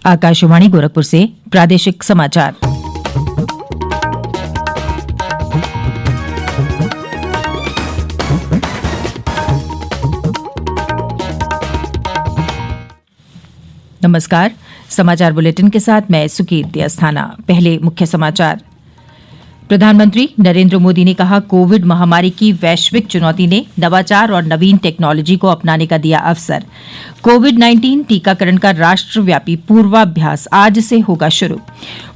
आकाशवाणी गोरखपुर से प्रादेशिक समाचार। नमस्कार, समाचार बुलेटिन के साथ मैं सुकीर्ति अस्थाना। पहले मुख्य समाचार। प्रधानमंत्री नरेंद्र मोदी ने कहा, कोविड महामारी की वैश्विक चुनौती ने नवाचार और नवीन टेक्नोलॉजी को अपनाने का दिया अवसर। कोविड-19 टीकाकरण का राष्ट्रव्यापी पूर्वाभ्यास आज से होगा शुरू।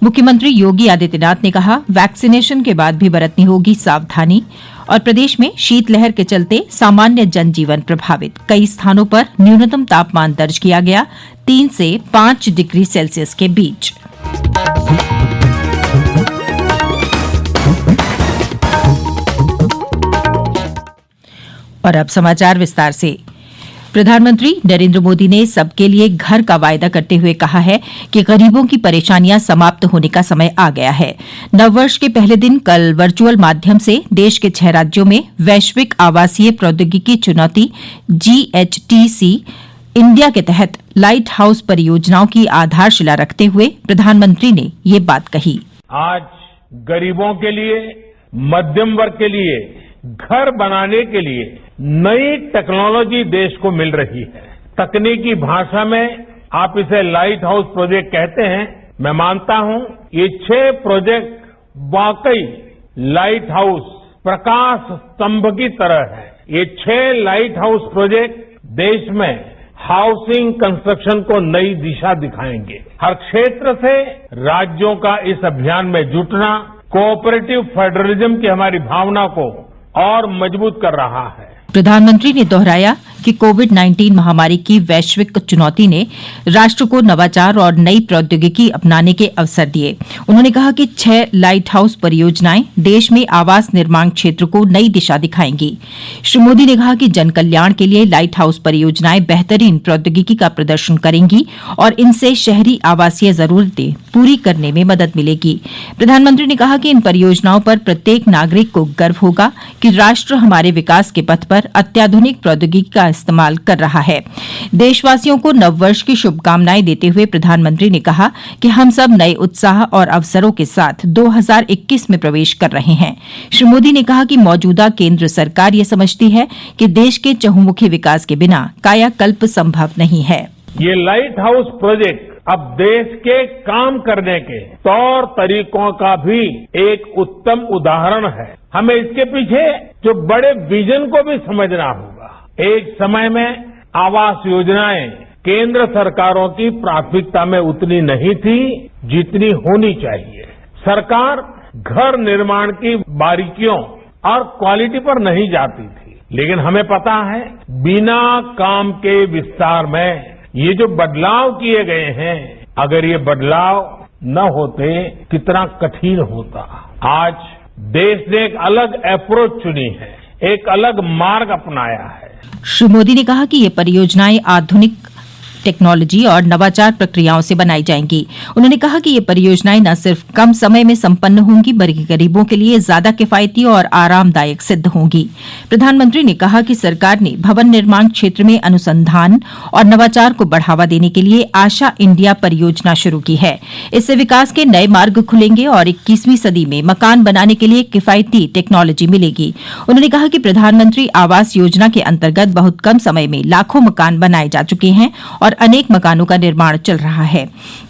मुख्यमंत्री योगी आदित्यनाथ ने कहा, वैक्सीनेशन के बाद भी बरतनी होगी सावधानी। और प्रदेश में शीतलहर के चलते सामान्य जनजीवन प्रभावित। कई स्थानों पर न्यूनतम तापमान दर्ज किया गया 3 से 5 डिग्री सेल्सियस के बीच। और अब समाचार विस्तार से। प्रधानमंत्री नरेंद्र मोदी ने सबके लिए घर का वायदा करते हुए कहा है कि गरीबों की परेशानियां समाप्त होने का समय आ गया है। नववर्ष के पहले दिन कल वर्चुअल माध्यम से देश के 6 राज्यों में वैश्विक आवासीय प्रौद्योगिकी चुनौती GHTC इंडिया के तहत लाइट हाउस परियोजनाओं की आधारशिला रखते हुए प्रधानमंत्री ने ये बात कही। आज गरीबों के लिए, मध्यम वर्ग के लिए घर बनाने के लिए नई टेक्नोलॉजी देश को मिल रही है। तकनीकी भाषा में आप इसे लाइट हाउस प्रोजेक्ट कहते हैं। मैं मानता हूं ये 6 प्रोजेक्ट वाकई लाइट हाउस, प्रकाश स्तंभ की तरह है। ये 6 लाइट हाउस प्रोजेक्ट देश में हाउसिंग कंस्ट्रक्शन को नई दिशा दिखाएंगे। हर क्षेत्र से राज्यों का इस अभियान में जुटना कोऑपरेटिव फेडरलिज्म की हमारी भावना को और मजबूत कर रहा है। प्रधानमंत्री ने दोहराया कि कोविड-19 महामारी की वैश्विक चुनौती ने राष्ट्र को नवाचार और नई प्रौद्योगिकी अपनाने के अवसर दिए। उन्होंने कहा कि 6 लाइट हाउस परियोजनाएं देश में आवास निर्माण क्षेत्र को नई दिशा दिखाएंगी। श्री मोदी ने कहा कि जन कल्याण के लिए लाइट हाउस परियोजनाएं बेहतरीन प्रौद्योगिकी का प्रदर्शन करेंगी और इनसे शहरी आवासीय जरूरतें पूरी करने में मदद मिलेगी। प्रधानमंत्री ने कहा कि इन परियोजनाओं पर प्रत्येक नागरिक को गर्व होगा कि राष्ट्र हमारे विकास के पथ पर अत्याधुनिक प्रौद्योगिकी का इस्तेमाल कर रहा है। देशवासियों को नववर्ष की शुभकामनाएं देते हुए प्रधानमंत्री ने कहा कि हम सब नए उत्साह और अवसरों के साथ 2021 में प्रवेश कर रहे हैं। श्री मोदी ने कहा कि मौजूदा केंद्र सरकार ये समझती है कि देश के चहुमुखी विकास के बिना कायाकल्प संभव नहीं है। ये लाइट हाउस प्रोजेक्ट अब देश के काम करने के तौर तरीकों का भी एक उत्तम उदाहरण है। हमें इसके पीछे जो बड़े विजन को भी समझना होगा। एक समय में आवास योजनाएं केंद्र सरकारों की प्राथमिकता में उतनी नहीं थी जितनी होनी चाहिए। सरकार घर निर्माण की बारीकियों और क्वालिटी पर नहीं जाती थी, लेकिन हमें पता है बिना काम के विस्तार में ये जो बदलाव किए गए हैं, अगर ये बदलाव न होते कितना कठिन होता। आज देश ने एक अलग अप्रोच चुनी है, एक अलग मार्ग अपनाया है। श्री मोदी ने कहा कि ये परियोजनाएं आधुनिक टेक्नोलॉजी और नवाचार प्रक्रियाओं से बनाई जाएंगी। उन्होंने कहा कि ये परियोजनाएं न सिर्फ कम समय में संपन्न होंगी बल्कि गरीबों के लिए ज्यादा किफायती और आरामदायक सिद्ध होंगी। प्रधानमंत्री ने कहा कि सरकार ने भवन निर्माण क्षेत्र में अनुसंधान और नवाचार को बढ़ावा देने के लिए आशा इंडिया परियोजना शुरू की है। इससे विकास के नए मार्ग खुलेंगे और 21वीं सदी में मकान बनाने के लिए किफायती टेक्नोलॉजी मिलेगी। उन्होंने कहा कि प्रधानमंत्री आवास योजना के अंतर्गत बहुत कम समय में लाखों मकान बनाए जा चुके हैं और अनेक मकानों का निर्माण चल रहा है।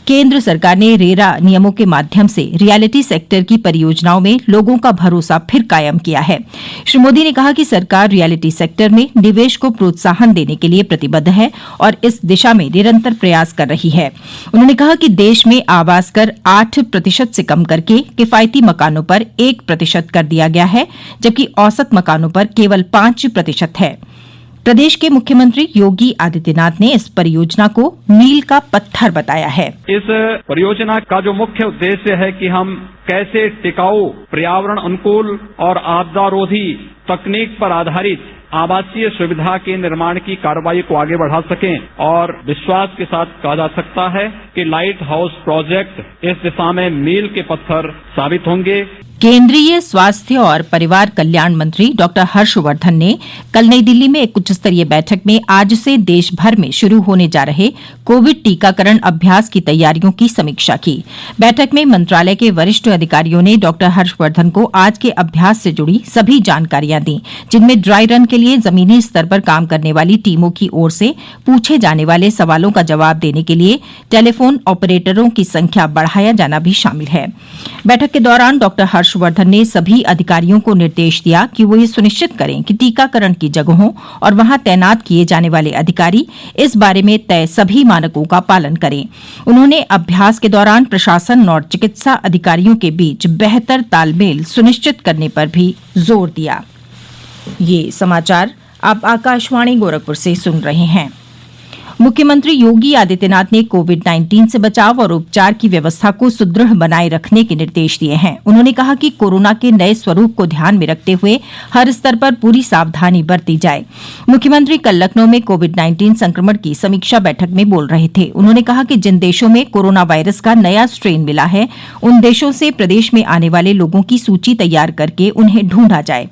केंद्र सरकार ने रेरा नियमों के माध्यम से रियलिटी सेक्टर की परियोजनाओं में लोगों का भरोसा फिर कायम किया है। श्री मोदी ने कहा कि सरकार रियलिटी सेक्टर में निवेश को प्रोत्साहन देने के लिए प्रतिबद्ध है और इस दिशा में निरंतर प्रयास कर रही है। उन्होंने कहा कि देश में आवास कर 8% से कम करके किफायती मकानों पर 1% कर दिया गया है, जबकि औसत मकानों पर केवल 5% है। प्रदेश के मुख्यमंत्री योगी आदित्यनाथ ने इस परियोजना को मील का पत्थर बताया है। इस परियोजना का जो मुख्य उद्देश्य है कि हम कैसे टिकाऊ, पर्यावरण अनुकूल और आपदारोधी तकनीक पर आधारित आवासीय सुविधा के निर्माण की कार्रवाई को आगे बढ़ा सकें और विश्वास के साथ कहा जा सकता है कि लाइट हाउस प्रोजेक्ट इस दिशा में मील के पत्थर साबित होंगे। केंद्रीय स्वास्थ्य और परिवार कल्याण मंत्री डॉक्टर हर्षवर्धन ने कल नई दिल्ली में एक उच्च स्तरीय बैठक में आज से देश भर में शुरू होने जा रहे कोविड टीकाकरण अभ्यास की तैयारियों की समीक्षा की। बैठक में मंत्रालय के वरिष्ठ अधिकारियों ने डॉक्टर हर्षवर्धन को आज के अभ्यास से जुड़ी सभी जानकारियां दी, जिनमें ड्राई रन के लिए जमीनी स्तर पर काम करने वाली टीमों की ओर से पूछे जाने वाले सवालों का जवाब देने के लिए टेलीफोन ऑपरेटरों की संख्या बढ़ाया जाना भी शामिल है। बैठक के दौरान डॉक्टर हर्षवर्धन ने सभी अधिकारियों को निर्देश दिया कि वो ये सुनिश्चित करें कि टीकाकरण की जगहों और वहां तैनात किए जाने वाले अधिकारी इस बारे में तय सभी मानकों का पालन करें। उन्होंने अभ्यास के दौरान प्रशासन और चिकित्सा अधिकारियों के बीच बेहतर तालमेल सुनिश्चित करने पर भी जोर दिया। ये समाचार आप आकाशवाणी गोरखपुर से सुन रहे हैं। मुख्यमंत्री योगी आदित्यनाथ ने कोविड-19 से बचाव और उपचार की व्यवस्था को सुदृढ़ बनाए रखने के निर्देश दिए हैं। उन्होंने कहा कि कोरोना के नए स्वरूप को ध्यान में रखते हुए हर स्तर पर पूरी सावधानी बरती जाए। मुख्यमंत्री कल लखनऊ में कोविड-19 संक्रमण की समीक्षा बैठक में बोल रहे थे। उन्होंने कहा कि जिन देशों में कोरोना वायरस का नया स्ट्रेन मिला है, उन देशों से प्रदेश में आने वाले लोगों की सूची तैयार करके उन्हें ढूंढा जाए।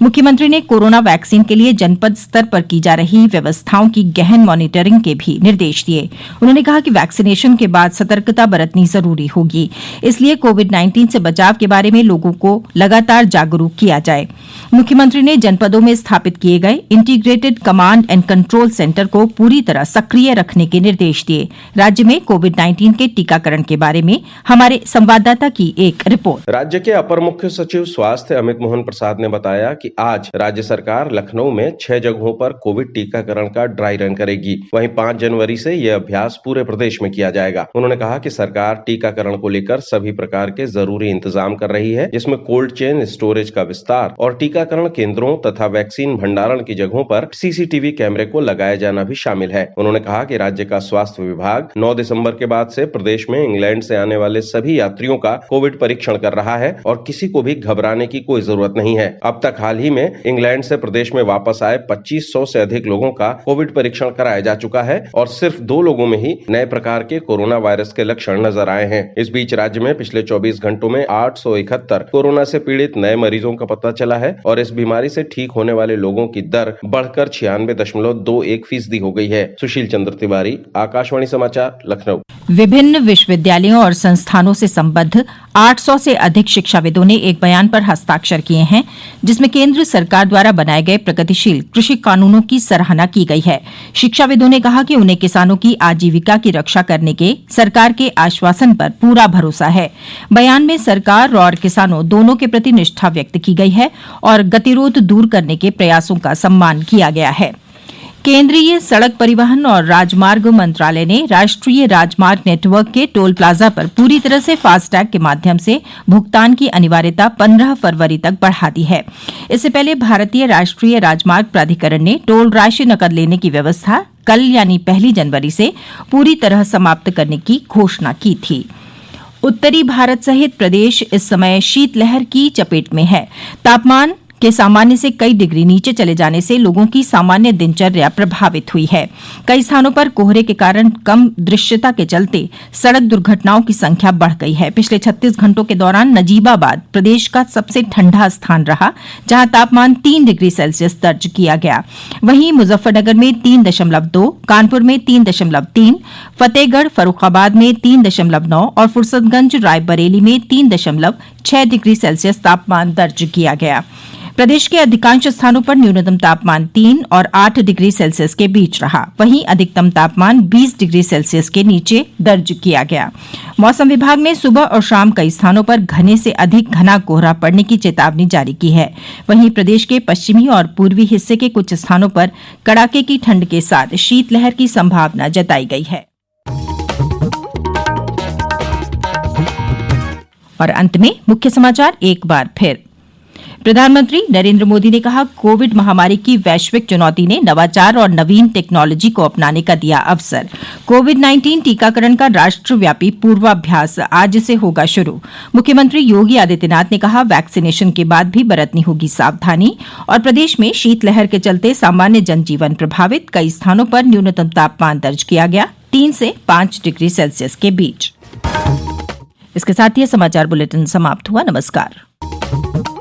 मुख्यमंत्री ने कोरोना वैक्सीन के लिए जनपद स्तर पर की जा रही व्यवस्थाओं की गहन मॉनिटरिंग के भी निर्देश दिए। उन्होंने कहा कि वैक्सीनेशन के बाद सतर्कता बरतनी जरूरी होगी, इसलिए कोविड-19 से बचाव के बारे में लोगों को लगातार जागरूक किया जाए। मुख्यमंत्री ने जनपदों में स्थापित किए गए integrated command and control centre को पूरी तरह सक्रिय रखने के निर्देश दिए। राज्य में कोविड-19 के टीकाकरण के बारे में हमारे संवाददाता की एक रिपोर्ट। राज्य के अपर मुख्य सचिव स्वास्थ्य अमित मोहन प्रसाद ने बताया कि आज राज्य सरकार लखनऊ में 6 जगहों पर कोविड टीकाकरण का ड्राई रन करेगी। वहीं 5 जनवरी से यह अभ्यास पूरे प्रदेश में किया जाएगा। उन्होंने कहा कि सरकार टीकाकरण को लेकर सभी प्रकार के जरूरी इंतजाम कर रही है, जिसमें कोल्ड चेन स्टोरेज का विस्तार और टीकाकरण केंद्रों तथा वैक्सीन भंडारण की जगहों पर सीसीटीवी कैमरे को लगाया जाना भी शामिल है। उन्होंने कहा कि राज्य का स्वास्थ्य विभाग 9 दिसंबर के बाद से प्रदेश में इंग्लैंड से आने वाले सभी यात्रियों का कोविड परीक्षण कर रहा है और किसी को भी घबराने की कोई जरूरत नहीं है। अब तक हाल ही में इंग्लैंड से प्रदेश में वापस आए 2500 से अधिक लोगों का कोविड परीक्षण कराया जा चुका है और सिर्फ 2 लोगों में ही नए प्रकार के कोरोना वायरस के लक्षण नजर आए हैं। इस बीच राज्य में पिछले 24 घंटों में 871 कोरोना से पीड़ित नए मरीजों का पता चला है और इस बीमारी से ठीक होने वाले लोगों की दर बढ़कर 96.21% हो गई है। सुशील चंद्र तिवारी, आकाशवाणी समाचार, लखनऊ। विभिन्न विश्वविद्यालयों और संस्थानों से संबद्ध 800 से अधिक शिक्षाविदों ने एक बयान पर हस्ताक्षर किए हैं, जिसमें केंद्र सरकार द्वारा बनाए गए प्रगतिशील कृषि कानूनों की सराहना की गई है। शिक्षाविदों ने कहा कि उन्हें किसानों की आजीविका की रक्षा करने के सरकार के आश्वासन पर पूरा भरोसा है। बयान में सरकार और किसानों दोनों के प्रति निष्ठा व्यक्त की गई है और गतिरोध दूर करने के प्रयासों का सम्मान किया गया है। केंद्रीय सड़क परिवहन और राजमार्ग मंत्रालय ने राष्ट्रीय राजमार्ग नेटवर्क के टोल प्लाजा पर पूरी तरह से फास्टैग के माध्यम से भुगतान की अनिवार्यता 15 फरवरी तक बढ़ा दी है। इससे पहले भारतीय राष्ट्रीय राजमार्ग प्राधिकरण ने टोल राशि नकद लेने की व्यवस्था कल यानी 1 जनवरी से पूरी तरह समाप्त करने की घोषणा की थी। उत्तरी भारत सहित प्रदेश इस समय शीतलहर की चपेट में है। तापमान के सामान्य से कई डिग्री नीचे चले जाने से लोगों की सामान्य दिनचर्या प्रभावित हुई है। कई स्थानों पर कोहरे के कारण कम दृश्यता के चलते सड़क दुर्घटनाओं की संख्या बढ़ गई है। पिछले 36 घंटों के दौरान नजीबाबाद प्रदेश का सबसे ठंडा स्थान रहा, जहां तापमान 3 डिग्री सेल्सियस दर्ज किया गया। वहीं मुजफ्फरनगर में 3.2, कानपुर में 3.3, फतेहगढ़ फर्रुखाबाद में 3.9 और फुर्सतगंज रायबरेली में 3.6 डिग्री सेल्सियस तापमान दर्ज किया गया। प्रदेश के अधिकांश स्थानों पर न्यूनतम तापमान 3 और 8 डिग्री सेल्सियस के बीच रहा। वहीं अधिकतम तापमान 20 डिग्री सेल्सियस के नीचे दर्ज किया गया। मौसम विभाग ने सुबह और शाम कई स्थानों पर घने से अधिक घना कोहरा पड़ने की चेतावनी जारी की है। वहीं प्रदेश के पश्चिमी और पूर्वी हिस्से के कुछ स्थानों पर कड़ाके की ठंड के साथ शीतलहर की संभावना जताई गई है। और अंत में मुख्य समाचार एक बार फिर। प्रधानमंत्री नरेंद्र मोदी ने कहा, कोविड महामारी की वैश्विक चुनौती ने नवाचार और नवीन टेक्नोलॉजी को अपनाने का दिया अवसर। कोविड-19 टीकाकरण का राष्ट्रव्यापी पूर्वाभ्यास आज से होगा शुरू। मुख्यमंत्री योगी आदित्यनाथ ने कहा, वैक्सीनेशन के बाद भी बरतनी होगी सावधानी। और प्रदेश में शीतलहर के चलते सामान्य जनजीवन प्रभावित, कई स्थानों पर न्यूनतम तापमान दर्ज किया गया 3 से 5 डिग्री सेल्सियस के बीच। इसके साथ ही समाचार बुलेटिन समाप्त हुआ। नमस्कार। है।